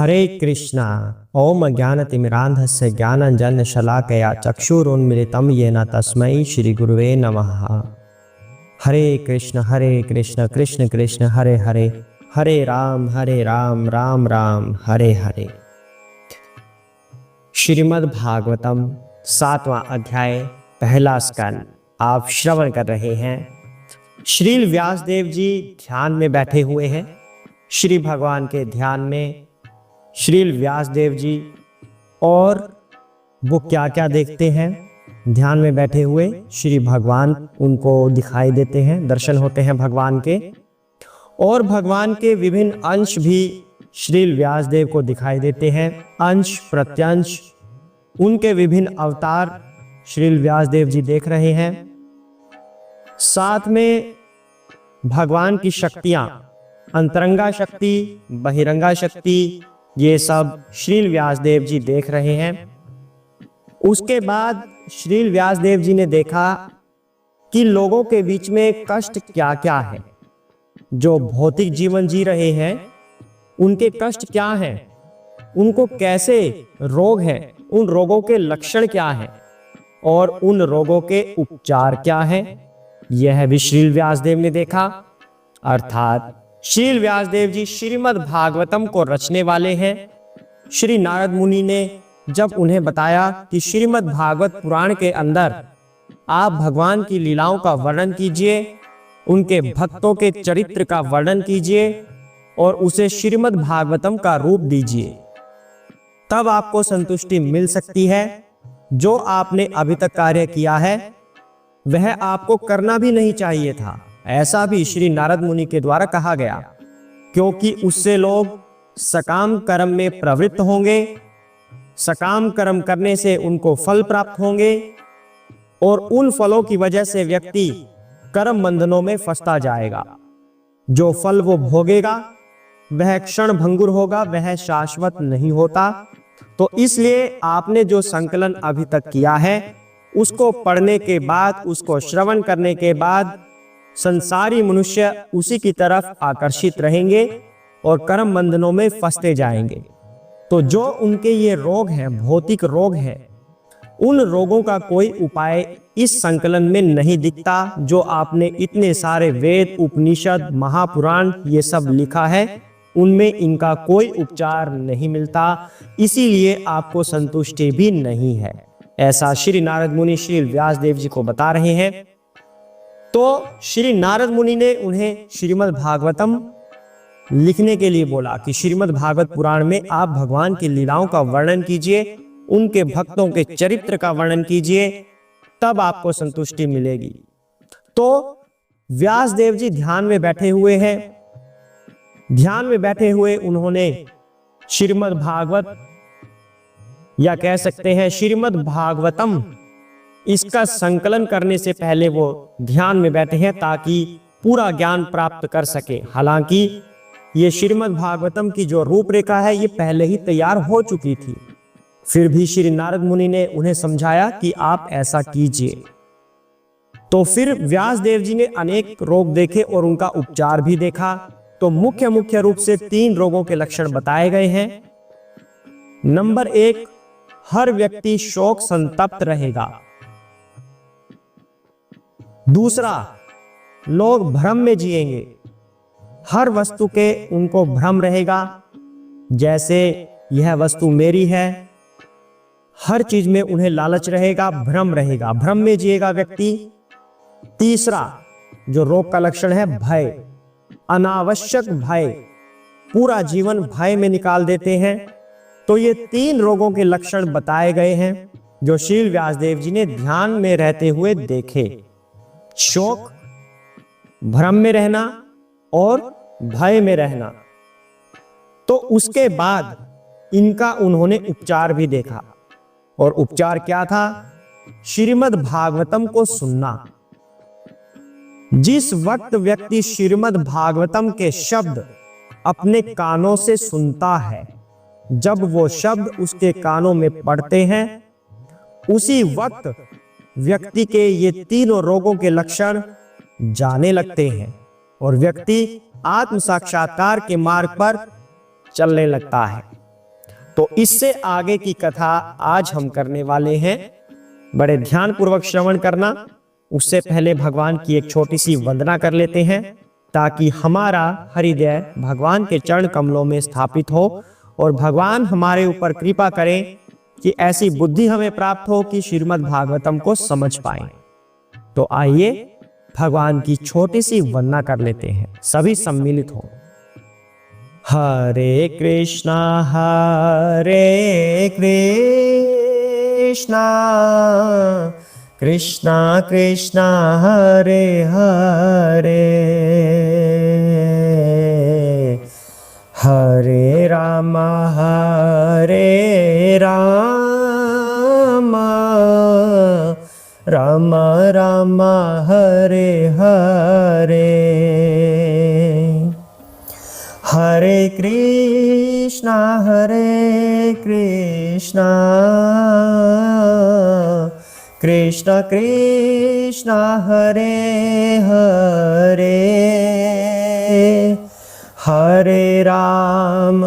हरे कृष्णा। ओम अज्ञानतिमिरान्धस्य ज्ञानाञ्जनशलाकया चक्षुरुन्मिलितं येन तस्मै श्री गुरुवे नमः। हरे कृष्ण कृष्ण कृष्ण हरे हरे, हरे राम राम राम हरे हरे। श्रीमद् भागवतम 7वां अध्याय, पहला स्कंद आप श्रवण कर रहे हैं। श्रील व्यासदेव जी ध्यान में बैठे हुए हैं। श्री भगवान के ध्यान में श्रील व्यासदेव जी और वो क्या क्या देखते हैं। ध्यान में बैठे हुए श्री भगवान उनको दिखाई देते हैं, दर्शन होते हैं भगवान के, और भगवान के विभिन्न अंश भी श्रील व्यासदेव को दिखाई देते हैं। अंश प्रत्यंश उनके विभिन्न अवतार श्रील व्यासदेव जी देख रहे हैं। साथ में भगवान की शक्तियां, अंतरंगा शक्ति, बहिरंगा शक्ति, ये सब श्रील व्यासदेव जी देख रहे हैं। उसके बाद श्रील व्यासदेव जी ने देखा कि लोगों के बीच में कष्ट क्या क्या है। जो भौतिक जीवन जी रहे हैं उनके कष्ट क्या हैं, उनको कैसे रोग हैं, उन रोगों के लक्षण क्या हैं और उन रोगों के उपचार क्या हैं, यह भी श्रील व्यासदेव ने देखा। अर्थात श्रील व्यासदेव जी श्रीमद् भागवतम को रचने वाले हैं। श्री नारद मुनि ने जब उन्हें बताया कि श्रीमद् भागवत पुराण के अंदर आप भगवान की लीलाओं का वर्णन कीजिए, उनके भक्तों के चरित्र का वर्णन कीजिए और उसे श्रीमद् भागवतम का रूप दीजिए, तब आपको संतुष्टि मिल सकती है। जो आपने अभी तक कार्य किया है वह आपको करना भी नहीं चाहिए था, ऐसा भी श्री नारद मुनि के द्वारा कहा गया, क्योंकि उससे लोग सकाम कर्म में प्रवृत्त होंगे, सकाम कर्म करने से उनको फल प्राप्त होंगे और उन फलों की वजह से व्यक्ति कर्म बंधनों में फंसता जाएगा। जो फल वो भोगेगा वह क्षण भंगुर होगा, वह शाश्वत नहीं होता। तो इसलिए आपने जो संकलन अभी तक किया है उसको पढ़ने के बाद, उसको श्रवण करने के बाद संसारी मनुष्य उसी की तरफ आकर्षित रहेंगे और कर्म बंधनों में फंसते जाएंगे। तो जो उनके ये रोग हैं, भौतिक रोग हैं, उन रोगों का कोई उपाय इस संकलन में नहीं दिखता। जो आपने इतने सारे वेद, उपनिषद, महापुराण ये सब लिखा है, उनमें इनका कोई उपचार नहीं मिलता, इसीलिए आपको संतुष्टि भी नहीं है। ऐसा श्री नारद मुनि श्री व्यासदेव जी को बता रहे हैं। तो श्री नारद मुनि ने उन्हें श्रीमद् भागवतम लिखने के लिए बोला कि श्रीमद् भागवत पुराण में आप भगवान की लीलाओं का वर्णन कीजिए, उनके भक्तों के चरित्र का वर्णन कीजिए, तब आपको संतुष्टि मिलेगी। तो व्यासदेव जी ध्यान में बैठे हुए हैं। ध्यान में बैठे हुए उन्होंने श्रीमद् भागवत, या कह सकते हैं श्रीमद् भागवतम, इसका संकलन करने से पहले वो ध्यान में बैठे हैं ताकि पूरा ज्ञान प्राप्त कर सके। हालांकि ये श्रीमद् भागवतम की जो रूपरेखा है ये पहले ही तैयार हो चुकी थी, फिर भी श्री नारद मुनि ने उन्हें समझाया कि आप ऐसा कीजिए। तो फिर व्यासदेव जी ने अनेक रोग देखे और उनका उपचार भी देखा। तो मुख्य रूप से 3 रोगों के लक्षण बताए गए हैं। नंबर 1, हर व्यक्ति शोक संतप्त रहेगा। दूसरा, लोग भ्रम में जिएंगे। हर वस्तु के उनको भ्रम रहेगा, जैसे यह वस्तु मेरी है। हर चीज में उन्हें लालच रहेगा, भ्रम रहेगा, भ्रम में जिएगा व्यक्ति। तीसरा जो रोग का लक्षण है, भय, अनावश्यक भय, पूरा जीवन भय में निकाल देते हैं। तो ये 3 रोगों के लक्षण बताए गए हैं जो श्रील व्यासदेव जी ने ध्यान में रहते हुए देखे। शोक, भ्रम में रहना और भय में रहना। तो उसके बाद इनका उन्होंने उपचार भी देखा। और उपचार क्या था? श्रीमद् भागवतम को सुनना। जिस वक्त व्यक्ति श्रीमद् भागवतम के शब्द अपने कानों से सुनता है, जब वो शब्द उसके कानों में पड़ते हैं, उसी वक्त व्यक्ति के ये 3 रोगों के लक्षण जाने लगते हैं और व्यक्ति आत्म साक्षात्कार के मार्ग पर चलने लगता है। तो इससे आगे की कथा आज हम करने वाले हैं। बड़े ध्यान पूर्वक श्रवण करना। उससे पहले भगवान की एक छोटी सी वंदना कर लेते हैं, ताकि हमारा हृदय भगवान के चरण कमलों में स्थापित हो और भगवान हमारे ऊपर कृपा करें कि ऐसी बुद्धि हमें प्राप्त हो कि श्रीमद् भागवतम को समझ पाए। तो आइए भगवान की छोटी सी वंदना कर लेते हैं, सभी सम्मिलित हो। हरे कृष्णा कृष्णा कृष्णा हरे हरे, हरे राम राम राम हरे हरे, हरे कृष्णा कृष्णा कृष्णा हरे हरे, हरे राम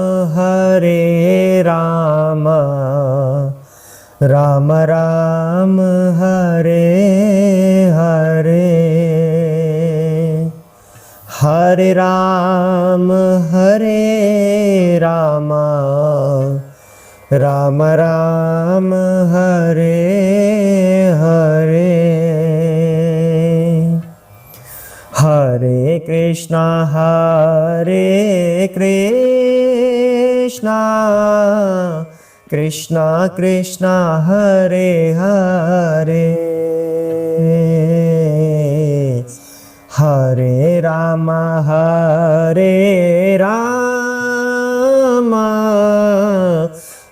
राम राम हरे हरे, हरे राम राम राम हरे हरे, हरे कृष्णा कृष्णा कृष्णा हरे हरे, हरे राम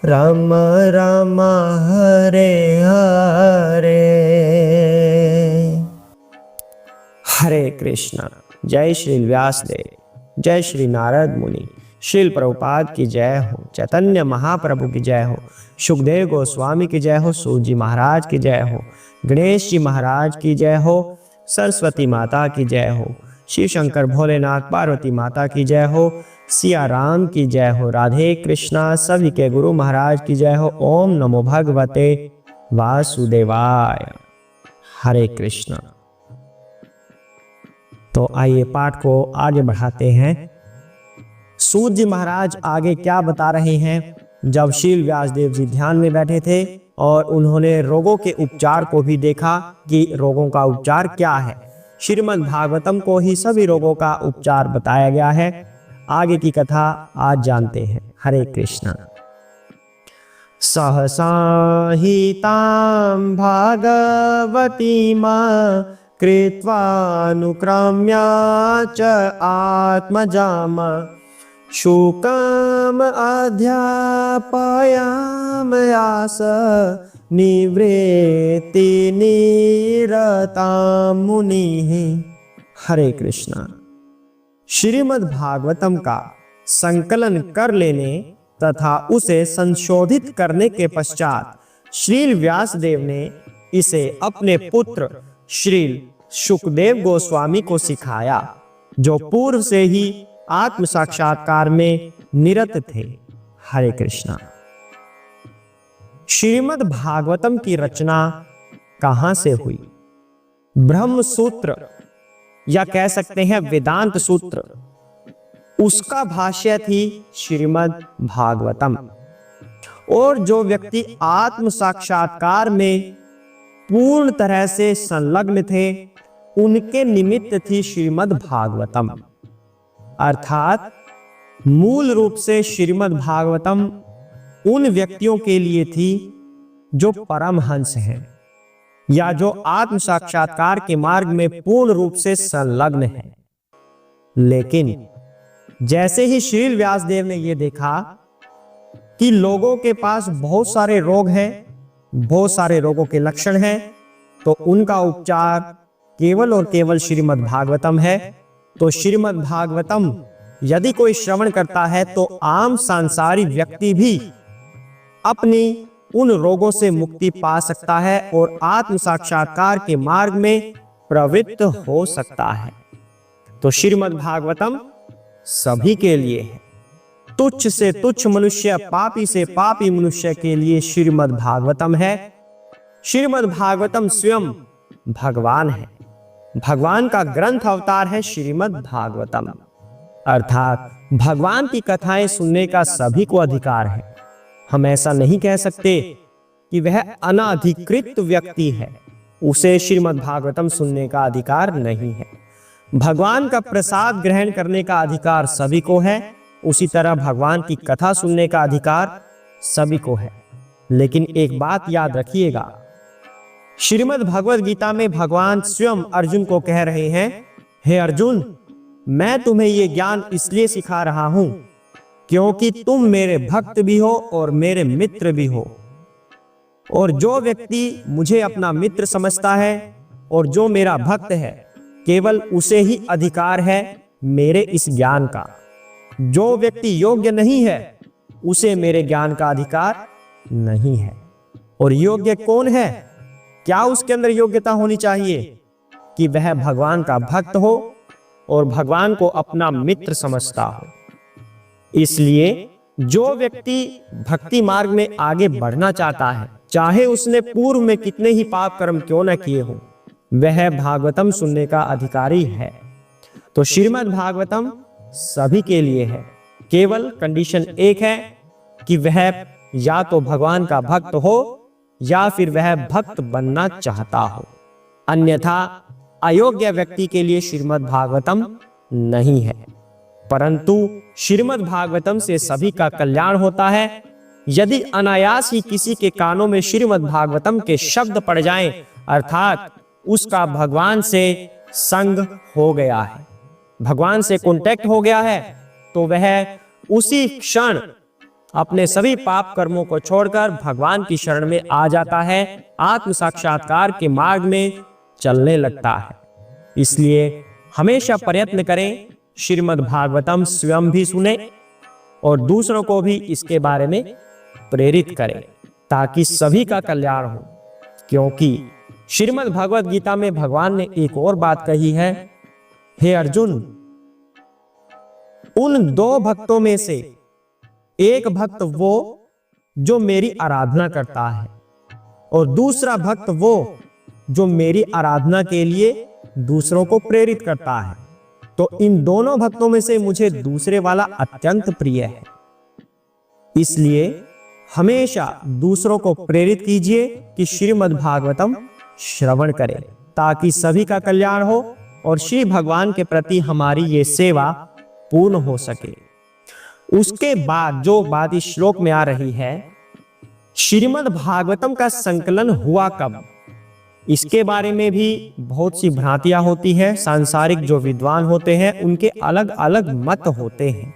राम राम हरे हरे, हरे कृष्णा। जय श्री व्यासदेव, जय श्री नारद मुनि, श्रील प्रभुपाद की जय हो, चैतन्य महाप्रभु की जय हो, सुखदेव गोस्वामी की जय हो, सूत जी महाराज की जय हो, गणेश जी महाराज की जय हो, सरस्वती माता की जय हो, शिव शंकर भोलेनाथ पार्वती माता की जय हो, सिया राम की जय हो, राधे कृष्णा सभी के गुरु महाराज की जय हो। ओम नमो भगवते वासुदेवाय। हरे कृष्णा। तो आइए पाठ को आगे बढ़ाते हैं। सूत जी महाराज आगे क्या बता रहे हैं। जब श्री व्यासदेव जी ध्यान में बैठे थे और उन्होंने रोगों के उपचार को भी देखा कि रोगों का उपचार क्या है। श्रीमद् भागवतम को ही सभी रोगों का उपचार बताया गया है। आगे की कथा आज जानते हैं। हरे कृष्णा। सहसाहितां भागवतीं कृत्वानुक्रम्य च आत्मजाम शोकम् अध्यापयामास निवृत्ति निरतां मुनिः। हरे कृष्णा। श्रीमद् भागवतम का संकलन कर लेने तथा उसे संशोधित करने के पश्चात श्री व्यासदेव ने इसे अपने पुत्र श्री सुखदेव गोस्वामी को सिखाया, जो पूर्व से ही आत्म साक्षात्कार में निरत थे। हरे कृष्णा। श्रीमद् भागवतम की रचना कहां से हुई? ब्रह्म सूत्र या कह सकते हैं वेदांत सूत्र, उसका भाष्य थी श्रीमद् भागवतम। और जो व्यक्ति आत्म साक्षात्कार में पूर्ण तरह से संलग्न थे, उनके निमित्त थी श्रीमद् भागवतम। अर्थात मूल रूप से श्रीमद् भागवतम उन व्यक्तियों के लिए थी जो परमहंस हैं या जो आत्म साक्षात्कार के मार्ग में पूर्ण रूप से संलग्न हैं। लेकिन जैसे ही श्री व्यासदेव ने यह देखा कि लोगों के पास बहुत सारे रोग हैं, बहुत सारे रोगों के लक्षण हैं, तो उनका उपचार केवल और केवल श्रीमद् भागवतम है। तो श्रीमद् भागवतम यदि कोई श्रवण करता है तो आम सांसारिक व्यक्ति भी अपनी उन रोगों से मुक्ति पा सकता है और आत्म साक्षात्कार के मार्ग में प्रवृत्त हो सकता है। तो श्रीमद् भागवतम सभी के लिए है। तुच्छ से तुच्छ मनुष्य, पापी से पापी मनुष्य के लिए श्रीमद् भागवतम है। श्रीमद् भागवतम स्वयं भगवान है। भगवान का ग्रंथ अवतार है श्रीमद् भागवतम। अर्थात भगवान की कथाएं सुनने का सभी को अधिकार है। हम ऐसा नहीं कह सकते कि वह अनाधिकृत व्यक्ति है, उसे श्रीमद् भागवतम सुनने का अधिकार नहीं है। भगवान का प्रसाद ग्रहण करने का अधिकार सभी को है, उसी तरह भगवान की कथा सुनने का अधिकार सभी को है। लेकिन एक बात याद रखिएगा, श्रीमद् भगवद गीता में भगवान स्वयं अर्जुन को कह रहे हैं, हे अर्जुन, मैं तुम्हें ये ज्ञान इसलिए सिखा रहा हूं क्योंकि तुम मेरे भक्त भी हो और मेरे मित्र भी हो। और जो व्यक्ति मुझे अपना मित्र समझता है और जो मेरा भक्त है, केवल उसे ही अधिकार है मेरे इस ज्ञान का। जो व्यक्ति योग्य नहीं है, उसे मेरे ज्ञान का अधिकार नहीं है। और योग्य कौन है? क्या उसके अंदर योग्यता होनी चाहिए कि वह भगवान का भक्त हो और भगवान को अपना मित्र समझता हो। इसलिए जो व्यक्ति भक्ति मार्ग में आगे बढ़ना चाहता है, चाहे उसने पूर्व में कितने ही पाप कर्म क्यों न किए हो, वह भागवतम सुनने का अधिकारी है। तो श्रीमद् भागवतम सभी के लिए है। केवल कंडीशन एक है कि वह या तो भगवान का भक्त हो या फिर वह भक्त बनना चाहता हो। अन्यथा अयोग्य व्यक्ति के लिए श्रीमद् भागवतम नहीं है। परंतु श्रीमद् भागवतम से सभी का कल्याण होता है। यदि अनायास ही किसी के कानों में श्रीमद् भागवतम के शब्द पड़ जाएं, अर्थात उसका भगवान से संग हो गया है, भगवान से कांटेक्ट हो गया है, तो वह उसी क्षण अपने सभी पाप कर्मों को छोड़कर भगवान की शरण में आ जाता है, आत्म साक्षात्कार के मार्ग में चलने लगता है। इसलिए हमेशा प्रयत्न करें श्रीमद् भागवतम स्वयं भी सुने और दूसरों को भी इसके बारे में प्रेरित करें, ताकि सभी का कल्याण हो। क्योंकि श्रीमद् भगवद गीता में भगवान ने एक और बात कही है, हे अर्जुन, उन दो भक्तों में से एक भक्त वो जो मेरी आराधना करता है और दूसरा भक्त वो जो मेरी आराधना के लिए दूसरों को प्रेरित करता है। तो इन दोनों भक्तों में से मुझे दूसरे वाला अत्यंत प्रिय है। इसलिए हमेशा दूसरों को प्रेरित कीजिए कि श्रीमद् भागवतम श्रवण करें, ताकि सभी का कल्याण हो और श्री भगवान के प्रति हमारी ये सेवा पूर्ण हो सके। उसके बाद जो बात इस श्लोक में आ रही है, श्रीमद् भागवतम का संकलन हुआ कब, इसके बारे में भी बहुत सी भ्रांतियां होती हैं। सांसारिक जो विद्वान होते हैं उनके अलग अलग मत होते हैं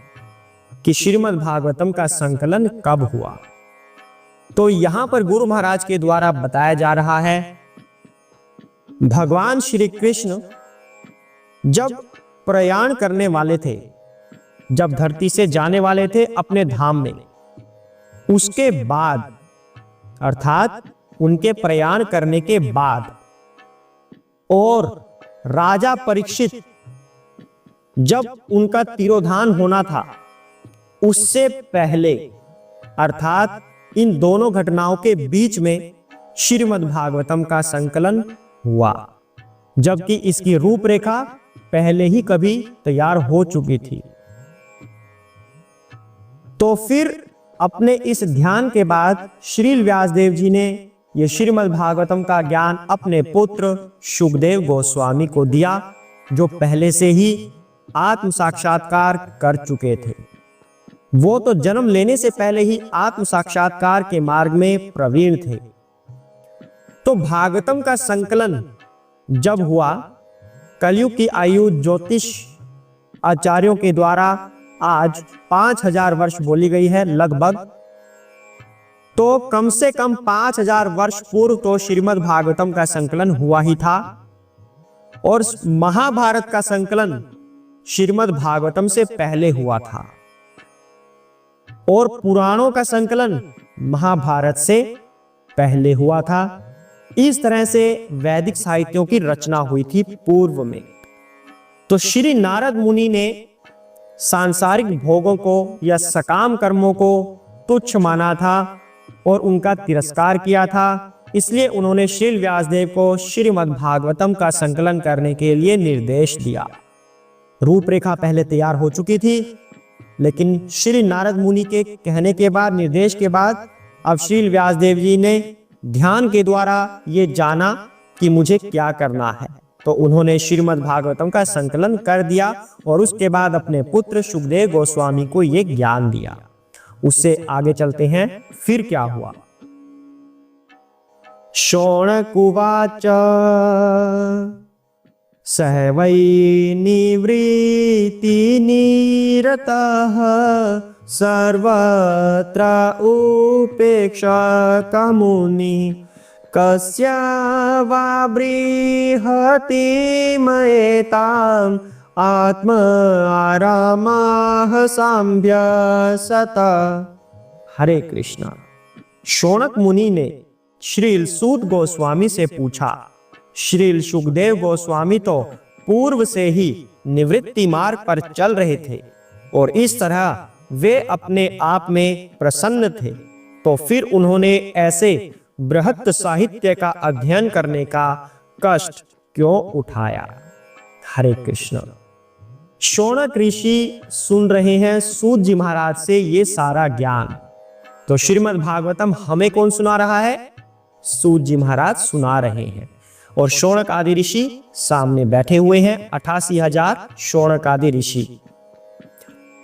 कि श्रीमद् भागवतम का संकलन कब हुआ। तो यहां पर गुरु महाराज के द्वारा बताया जा रहा है, भगवान श्री कृष्ण जब प्रयाण करने वाले थे, जब धरती से जाने वाले थे अपने धाम में, उसके बाद अर्थात उनके प्रयाण करने के बाद और राजा परीक्षित जब उनका तिरोधान होना था, उससे पहले अर्थात इन दोनों घटनाओं के बीच में श्रीमद् भागवतम का संकलन हुआ, जबकि इसकी रूपरेखा पहले ही कभी तैयार हो चुकी थी। तो फिर अपने इस ध्यान के बाद श्रील व्यासदेव जी ने यह श्रीमद् भागवतम का ज्ञान अपने पुत्र शुकदेव गोस्वामी को दिया, जो पहले से ही आत्म साक्षात्कार कर चुके थे। वो तो जन्म लेने से पहले ही आत्म साक्षात्कार के मार्ग में प्रवीण थे। तो भागवतम का संकलन जब हुआ, कलयुग की आयु ज्योतिष आचार्यों के द्वारा आज 5000 वर्ष बोली गई है लगभग। तो कम से कम 5000 वर्ष पूर्व तो श्रीमद् भागवतम का संकलन हुआ ही था, और महाभारत का संकलन श्रीमद् भागवतम से पहले हुआ था, और पुराणों का संकलन महाभारत से पहले हुआ था। इस तरह से वैदिक साहित्यों की रचना हुई थी पूर्व में। तो श्री नारद मुनि ने सांसारिक भोगों को या सकाम कर्मों को तुच्छ माना था और उनका तिरस्कार किया था। इसलिए उन्होंने श्रील व्यासदेव को श्रीमद् भागवतम का संकलन करने के लिए निर्देश दिया। रूपरेखा पहले तैयार हो चुकी थी, लेकिन श्री नारद मुनि के कहने के बाद, निर्देश के बाद, अब श्रील व्यासदेव जी ने ध्यान के द्वारा ये जाना कि मुझे क्या करना है, तो उन्होंने श्रीमद् भागवतम का संकलन कर दिया और उसके बाद अपने पुत्र सुखदेव गोस्वामी को ये ज्ञान दिया। उससे आगे चलते हैं, फिर क्या हुआ। शौनक उवाच सह वै निवृत्ति निरतः सर्वत्र उपेक्षा मुनि कस्य वा बृहति मयेताम् आत्म आरामाः सांभ्यसत। हरे कृष्णा। शौनक मुनि ने श्रील सूत गोस्वामी से पूछा। श्रील सुखदेव गोस्वामी तो पूर्व से ही निवृत्ति मार्ग पर चल रहे थे और इस तरह वे अपने आप में प्रसन्न थे, तो फिर उन्होंने ऐसे बृहत् साहित्य का अध्ययन करने का कष्ट क्यों उठाया। हरे कृष्ण। शौनक ऋषि सुन रहे हैं सूत जी महाराज से ये सारा ज्ञान। तो श्रीमद् भागवतम हमें कौन सुना रहा है? सूत जी महाराज सुना रहे हैं और शौनक आदि ऋषि सामने बैठे हुए हैं। 88,000 शौनक आदि ऋषि।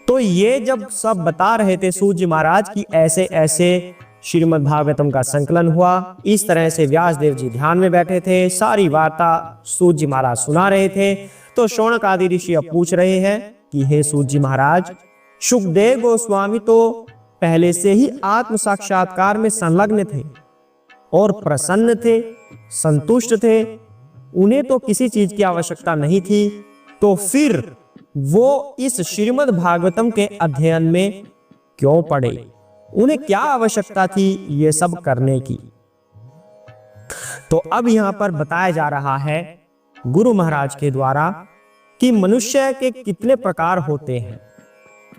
तो ये जब सब बता रहे थे सूत जी महाराज कि ऐसे ऐसे श्रीमद् भागवतम का संकलन हुआ, इस तरह से व्यासदेव जी ध्यान में बैठे थे, सारी वार्ता सूत जी महाराज सुना रहे थे। तो शौनक आदि ऋषि अब पूछ रहे हैं कि हे सूत जी महाराज, सुखदेव गोस्वामी तो पहले से ही आत्म साक्षात्कार में संलग्न थे और प्रसन्न थे, संतुष्ट थे, उन्हें तो किसी चीज की आवश्यकता नहीं थी, तो फिर वो इस श्रीमद् भागवतम के अध्ययन में क्यों पड़े? उन्हें क्या आवश्यकता थी ये सब करने की? तो अब यहां पर बताया जा रहा है गुरु महाराज के द्वारा कि मनुष्य के कितने प्रकार होते हैं।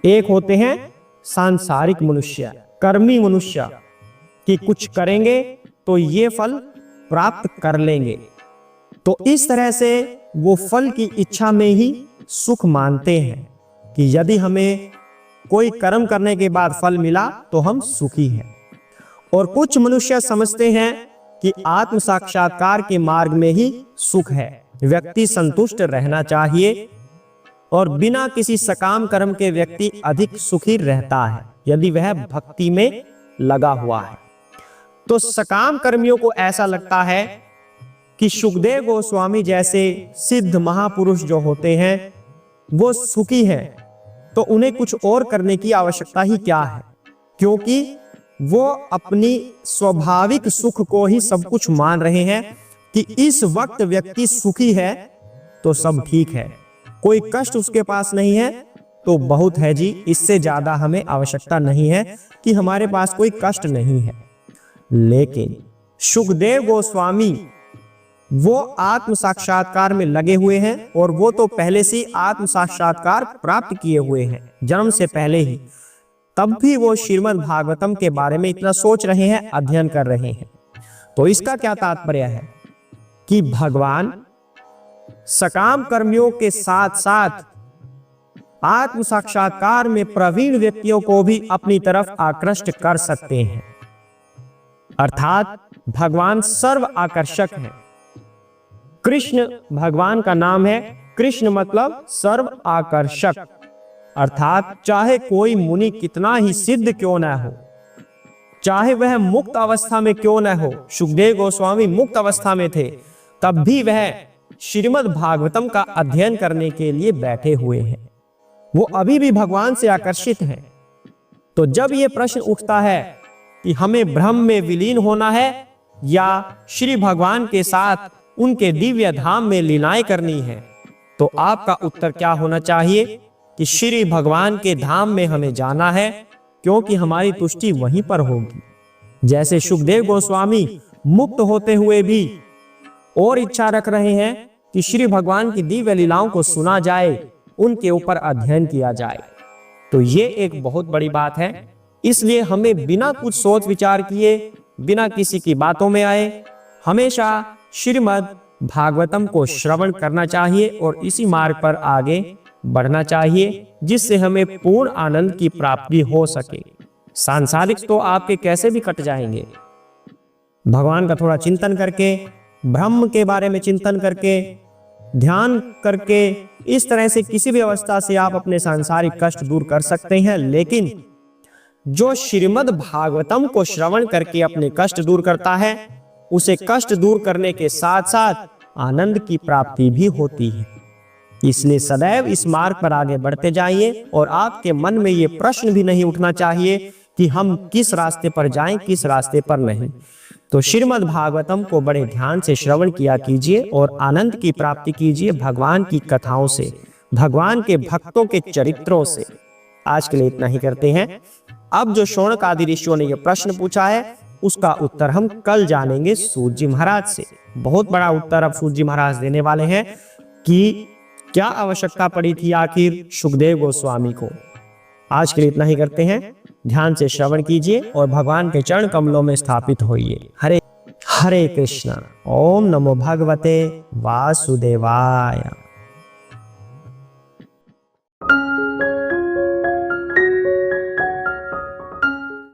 एक होते हैं सांसारिक मनुष्य, कर्मी मनुष्य, कि कुछ करेंगे तो ये फल प्राप्त कर लेंगे। तो इस तरह से वो फल की इच्छा में ही सुख मानते हैं कि यदि हमें कोई कर्म करने के बाद फल मिला तो हम सुखी हैं। और कुछ मनुष्य समझते हैं कि आत्म साक्षात्कार के मार्ग में ही सुख है, व्यक्ति संतुष्ट रहना चाहिए और बिना किसी सकाम कर्म के व्यक्ति अधिक सुखी रहता है यदि वह भक्ति में लगा हुआ है। तो सकाम कर्मियों को ऐसा लगता है कि सुखदेव गोस्वामी जैसे सिद्ध महापुरुष जो होते हैं वो सुखी हैं, तो उन्हें कुछ और करने की आवश्यकता ही क्या है, क्योंकि वो अपनी स्वाभाविक सुख को ही सब कुछ मान रहे हैं कि इस वक्त व्यक्ति सुखी है तो सब ठीक है, कोई कष्ट उसके पास नहीं है तो बहुत है जी, इससे ज्यादा हमें आवश्यकता नहीं है कि हमारे पास कोई कष्ट नहीं है। लेकिन सुखदेव गोस्वामी वो आत्म साक्षात्कार में लगे हुए हैं और वो तो पहले से आत्म साक्षात्कार प्राप्त किए हुए हैं जन्म से पहले ही, तब भी वो श्रीमद् भागवतम के बारे में इतना सोच रहे हैं, अध्ययन कर रहे हैं। तो इसका क्या तात्पर्य है कि भगवान सकाम कर्मियों के साथ साथ आत्म साक्षात्कार में प्रवीण व्यक्तियों को भी अपनी तरफ आकृष्ट कर सकते हैं। अर्थात भगवान सर्व आकर्षक हैं। कृष्ण भगवान का नाम है, कृष्ण मतलब सर्व आकर्षक, अर्थात चाहे कोई मुनि कितना ही सिद्ध क्यों न हो, चाहे वह मुक्त अवस्था में क्यों न हो, सुखदेव गोस्वामी मुक्त अवस्था में थे, तब भी वह श्रीमद् भागवतम का अध्ययन करने के लिए बैठे हुए हैं। वो अभी भी भगवान से आकर्षित हैं। तो जब ये प्रश्न उठता है कि हमें ब्रह्म में विलीन होना है या श्री भगवान के साथ उनके दिव्य धाम में लीलाएं करनी है, तो आपका उत्तर क्या होना चाहिए कि श्री भगवान के धाम में हमें जाना है, क्योंकि हमारी तुष्टि वहीं पर होगी। जैसे सुखदेव गोस्वामी मुक्त होते हुए भी और इच्छा रख रहे हैं कि श्री भगवान की दिव्य लीलाओं को सुना जाए, उनके ऊपर अध्ययन किया जाए। तो ये एक बहुत बड़ी बात है। इसलिए हमें बिना कुछ सोच विचार किए, बिना किसी की बातों में आए, हमेशा श्रीमद् भागवतम को श्रवण करना चाहिए और इसी मार्ग पर आगे बढ़ना चाहिए, जिससे हमें पूर्ण आनंद की प्राप्ति हो सके। सांसारिक तो आपके कैसे भी कट जाएंगे। भगवान का थोड़ा चिंतन करके, ब्रह्म के बारे में चिंतन करके, ध्यान करके, इस तरह से किसी भी अवस्था से आप अपने सांसारिक कष्ट दूर कर सकते हैं। लेकिन जो श्रीमद् भागवतम को श्रवण करके अपने कष्ट दूर करता है, उसे कष्ट दूर करने के साथ साथ आनंद की प्राप्ति भी होती है। इसलिए सदैव इस मार्ग पर आगे बढ़ते जाइए और आपके मन में ये प्रश्न भी नहीं उठना चाहिए कि हम किस रास्ते पर जाएं, किस रास्ते पर नहीं। तो श्रीमद् भागवतम को बड़े ध्यान से श्रवण किया कीजिए और आनंद की प्राप्ति कीजिए भगवान की कथाओं से, भगवान के भक्तों के चरित्रों से। आज के लिए इतना ही करते हैं। अब जो शौनक आदि ऋषियों ने यह प्रश्न पूछा है, उसका उत्तर हम कल जानेंगे सूत जी महाराज से। बहुत बड़ा उत्तर अब सूत जी महाराज देने वाले हैं कि क्या आवश्यकता पड़ी थी आखिर सुखदेव गोस्वामी को। आज के लिए इतना ही करते हैं। ध्यान से श्रवण कीजिए और भगवान के चरण कमलों में स्थापित होइए। हरे हरे कृष्णा। ओम नमो भगवते वासुदेवाय।